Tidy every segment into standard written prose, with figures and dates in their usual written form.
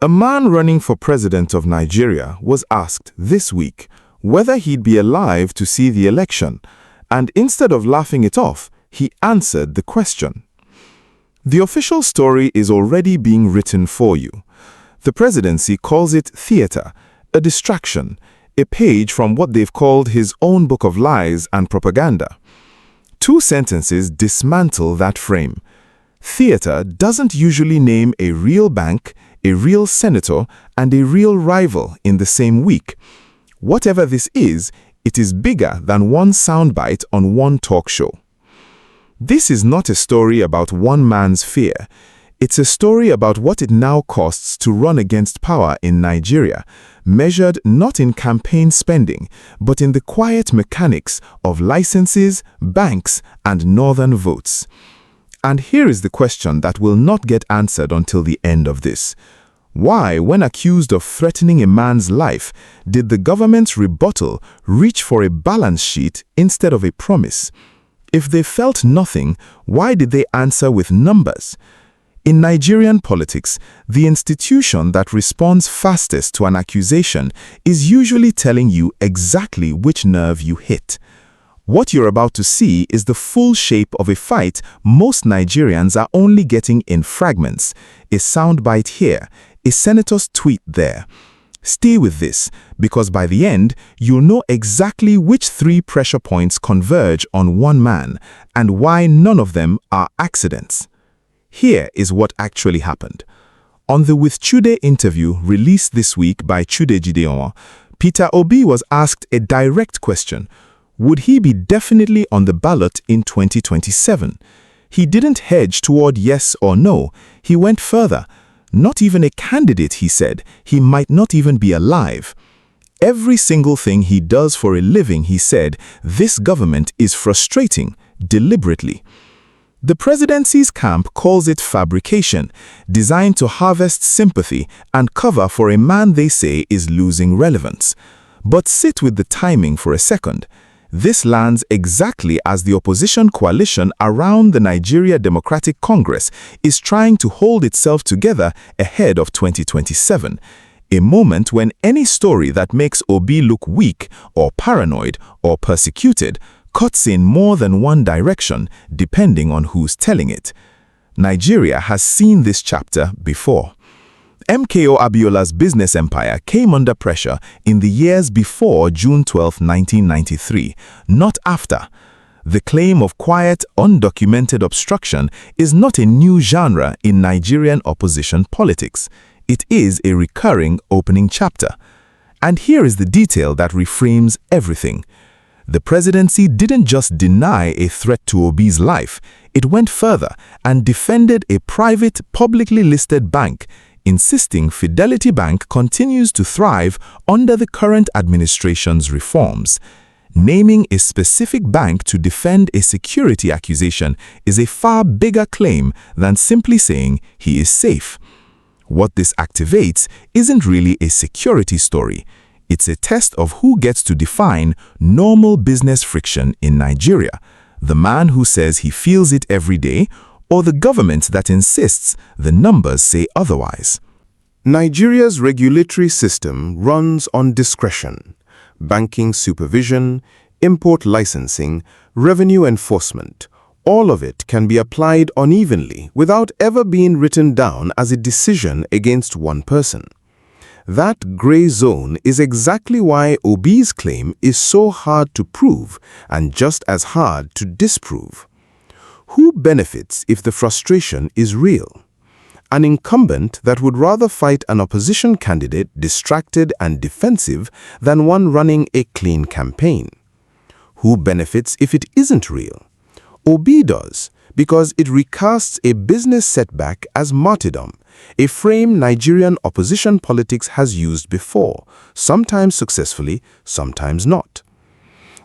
A man running for president of Nigeria was asked this week whether he'd be alive to see the election, and instead of laughing it off, he answered the question. The official story is already being written for you. The presidency calls it theater, a distraction, a page from what they've called his own book of lies and propaganda. Two sentences dismantle that frame. Theater doesn't usually name a real bank, a real senator, and a real rival in the same week. Whatever this is, it is bigger than one soundbite on one talk show. This is not a story about one man's fear. It's a story about what it now costs to run against power in Nigeria, measured not in campaign spending, but in the quiet mechanics of licenses, banks, and northern votes. And here is the question that will not get answered until the end of this. Why, when accused of threatening a man's life, did the government's rebuttal reach for a balance sheet instead of a promise? If they felt nothing, why did they answer with numbers? In Nigerian politics, the institution that responds fastest to an accusation is usually telling you exactly which nerve you hit. What you're about to see is the full shape of a fight most Nigerians are only getting in fragments. A soundbite here, a senator's tweet there. Stay with this, because by the end, you'll know exactly which three pressure points converge on one man, and why none of them are accidents. Here is what actually happened. On the With Chude interview released this week by Chude Gideon, Peter Obi was asked a direct question. Would he be definitely on the ballot in 2027? He didn't hedge toward yes or no. He went further. Not even a candidate, he said. He might not even be alive. Every single thing he does for a living, he said, this government is frustrating, deliberately. The presidency's camp calls it fabrication, designed to harvest sympathy and cover for a man they say is losing relevance. But sit with the timing for a second. This lands exactly as the opposition coalition around the Nigeria Democratic Congress is trying to hold itself together ahead of 2027, a moment when any story that makes Obi look weak or paranoid or persecuted cuts in more than one direction, depending on who's telling it. Nigeria has seen this chapter before. MKO Abiola's business empire came under pressure in the years before June 12, 1993, not after. The claim of quiet, undocumented obstruction is not a new genre in Nigerian opposition politics. It is a recurring opening chapter. And here is the detail that reframes everything. The presidency didn't just deny a threat to Obi's life, it went further and defended a private, publicly listed bank, insisting Fidelity Bank continues to thrive under the current administration's reforms. Naming a specific bank to defend a security accusation is a far bigger claim than simply saying he is safe. What this activates isn't really a security story. It's a test of who gets to define normal business friction in Nigeria, the man who says he feels it every day, or the government that insists the numbers say otherwise. Nigeria's regulatory system runs on discretion. Banking supervision, import licensing, revenue enforcement, all of it can be applied unevenly without ever being written down as a decision against one person. That gray zone is exactly why Obi's claim is so hard to prove and just as hard to disprove. Who benefits if the frustration is real? An incumbent that would rather fight an opposition candidate distracted and defensive than one running a clean campaign. Who benefits if it isn't real? Obi does, because it recasts a business setback as martyrdom, a frame Nigerian opposition politics has used before, sometimes successfully, sometimes not.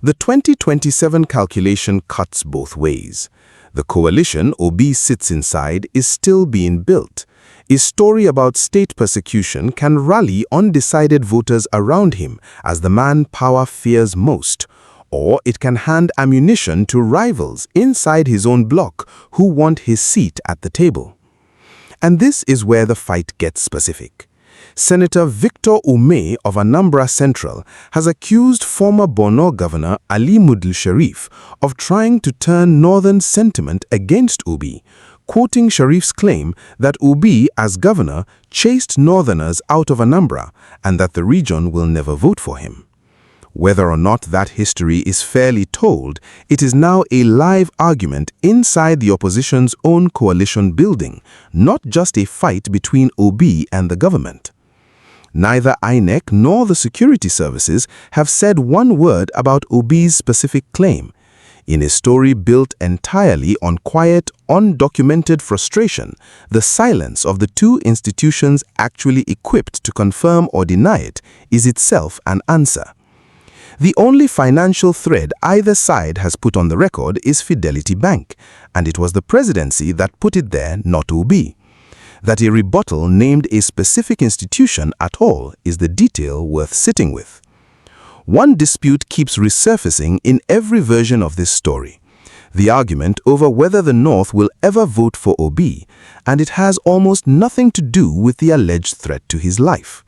The 2027 calculation cuts both ways. The coalition Obi sits inside is still being built. A story about state persecution can rally undecided voters around him as the man power fears most, or it can hand ammunition to rivals inside his own bloc who want his seat at the table. And this is where the fight gets specific. Senator Victor Umeh of Anambra Central has accused former Borno Governor Ali Mudl Sharif of trying to turn northern sentiment against Obi, quoting Sharif's claim that Obi, as governor, chased northerners out of Anambra and that the region will never vote for him. Whether or not that history is fairly told, it is now a live argument inside the opposition's own coalition building, not just a fight between Obi and the government. Neither INEC nor the security services have said one word about Obi's specific claim. In a story built entirely on quiet, undocumented frustration, the silence of the two institutions actually equipped to confirm or deny it is itself an answer. The only financial thread either side has put on the record is Fidelity Bank, and it was the presidency that put it there, not Obi. That a rebuttal named a specific institution at all is the detail worth sitting with. One dispute keeps resurfacing in every version of this story: the argument over whether the North will ever vote for Obi, and it has almost nothing to do with the alleged threat to his life.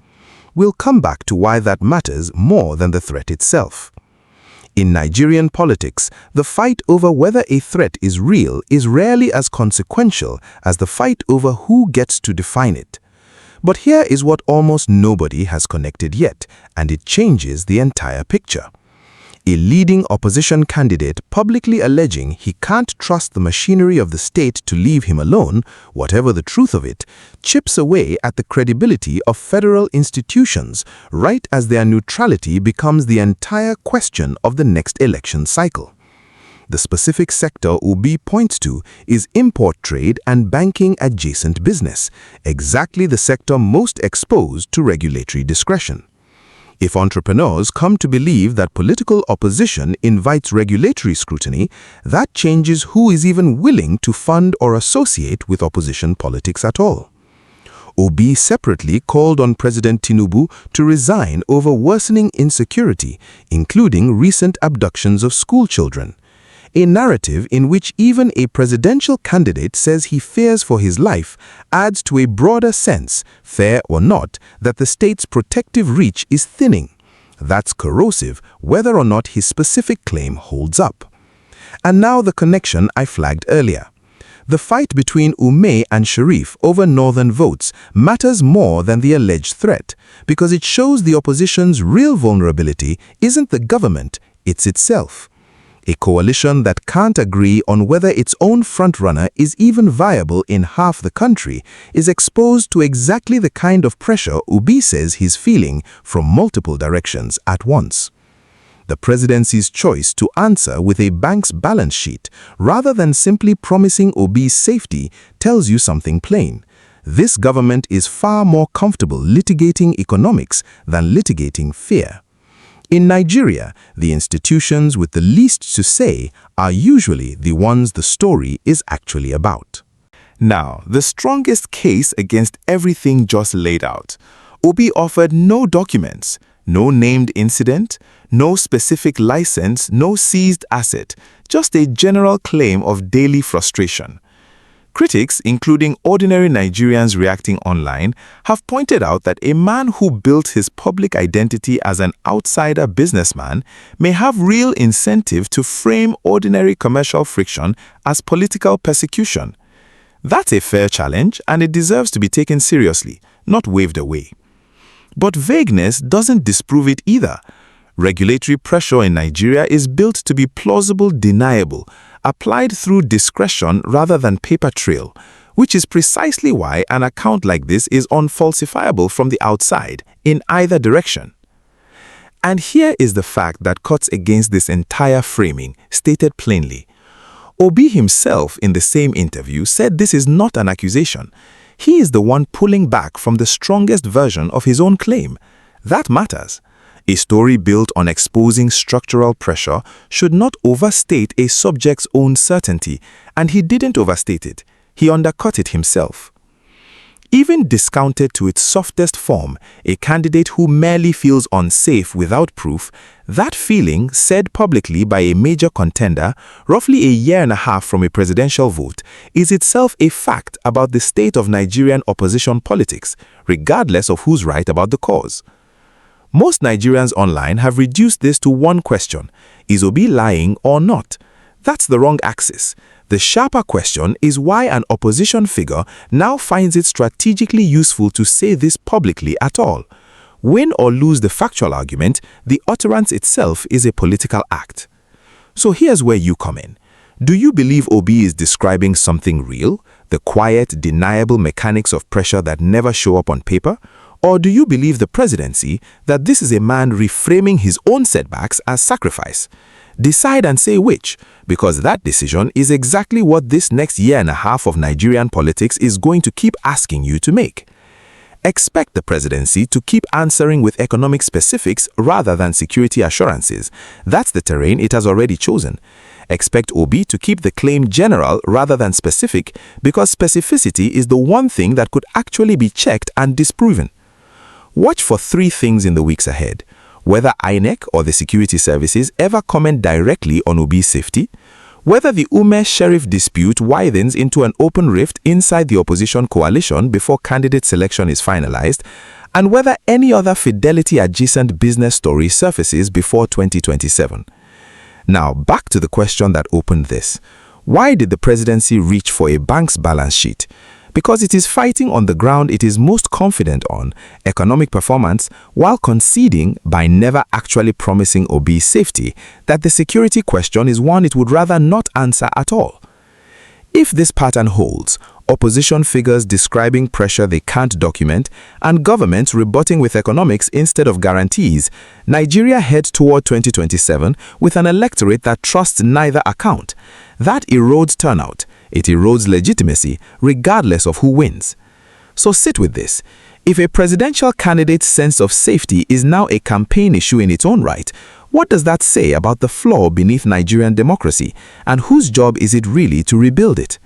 We'll come back to why that matters more than the threat itself. In Nigerian politics, the fight over whether a threat is real is rarely as consequential as the fight over who gets to define it. But here is what almost nobody has connected yet, and it changes the entire picture. A leading opposition candidate publicly alleging he can't trust the machinery of the state to leave him alone, whatever the truth of it, chips away at the credibility of federal institutions right as their neutrality becomes the entire question of the next election cycle. The specific sector Obi points to is import trade and banking adjacent business, exactly the sector most exposed to regulatory discretion. If entrepreneurs come to believe that political opposition invites regulatory scrutiny, that changes who is even willing to fund or associate with opposition politics at all. Obi separately called on President Tinubu to resign over worsening insecurity, including recent abductions of school children. A narrative in which even a presidential candidate says he fears for his life adds to a broader sense, fair or not, that the state's protective reach is thinning. That's corrosive, whether or not his specific claim holds up. And now the connection I flagged earlier. The fight between Umeh and Sharif over northern votes matters more than the alleged threat, because it shows the opposition's real vulnerability isn't the government, it's itself. A coalition that can't agree on whether its own frontrunner is even viable in half the country is exposed to exactly the kind of pressure Obi says he's feeling from multiple directions at once. The presidency's choice to answer with a bank's balance sheet rather than simply promising Obi's safety tells you something plain. This government is far more comfortable litigating economics than litigating fear. In Nigeria, the institutions with the least to say are usually the ones the story is actually about. Now, the strongest case against everything just laid out. Obi offered no documents, no named incident, no specific license, no seized asset, just a general claim of daily frustration. Critics, including ordinary Nigerians reacting online, have pointed out that a man who built his public identity as an outsider businessman may have real incentive to frame ordinary commercial friction as political persecution. That's a fair challenge, and it deserves to be taken seriously, not waved away. But vagueness doesn't disprove it either. Regulatory pressure in Nigeria is built to be plausible deniable, applied through discretion rather than paper trail, which is precisely why an account like this is unfalsifiable from the outside, in either direction. And here is the fact that cuts against this entire framing, stated plainly. Obi himself, in the same interview, said this is not an accusation. He is the one pulling back from the strongest version of his own claim. That matters. A story built on exposing structural pressure should not overstate a subject's own certainty, and he didn't overstate it. He undercut it himself. Even discounted to its softest form, a candidate who merely feels unsafe without proof, that feeling, said publicly by a major contender roughly a year and a half from a presidential vote, is itself a fact about the state of Nigerian opposition politics, regardless of who's right about the cause. Most Nigerians online have reduced this to one question: is Obi lying or not? That's the wrong axis. The sharper question is why an opposition figure now finds it strategically useful to say this publicly at all. Win or lose the factual argument, the utterance itself is a political act. So here's where you come in. Do you believe Obi is describing something real, the quiet, deniable mechanics of pressure that never show up on paper? Or do you believe the presidency, that this is a man reframing his own setbacks as sacrifice? Decide and say which, because that decision is exactly what this next year and a half of Nigerian politics is going to keep asking you to make. Expect the presidency to keep answering with economic specifics rather than security assurances. That's the terrain it has already chosen. Expect Obi to keep the claim general rather than specific, because specificity is the one thing that could actually be checked and disproven. Watch for 3 things in the weeks ahead: whether INEC or the security services ever comment directly on Obi's safety, whether the Umeh sheriff dispute widens into an open rift inside the opposition coalition before candidate selection is finalized, and whether any other Fidelity-adjacent business story surfaces before 2027. Now, back to the question that opened this. Why did the presidency reach for a bank's balance sheet? Because it is fighting on the ground it is most confident on, economic performance, while conceding, by never actually promising Obi's safety, that the security question is one it would rather not answer at all. If this pattern holds, opposition figures describing pressure they can't document, and governments rebutting with economics instead of guarantees, Nigeria heads toward 2027 with an electorate that trusts neither account. That erodes turnout. It erodes legitimacy, regardless of who wins. So sit with this. If a presidential candidate's sense of safety is now a campaign issue in its own right, what does that say about the flaw beneath Nigerian democracy, and whose job is it really to rebuild it?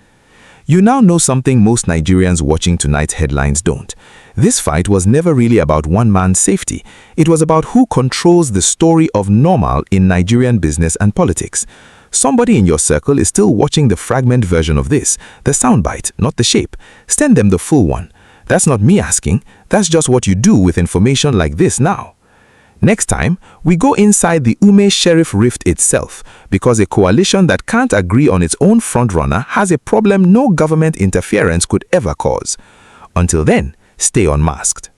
You now know something most Nigerians watching tonight's headlines don't. This fight was never really about one man's safety. It was about who controls the story of normal in Nigerian business and politics. Somebody in your circle is still watching the fragment version of this, the soundbite, not the shape. Send them the full one. That's not me asking. That's just what you do with information like this now. Next time, we go inside the Umeh sheriff rift itself, because a coalition that can't agree on its own frontrunner has a problem no government interference could ever cause. Until then, stay unmasked.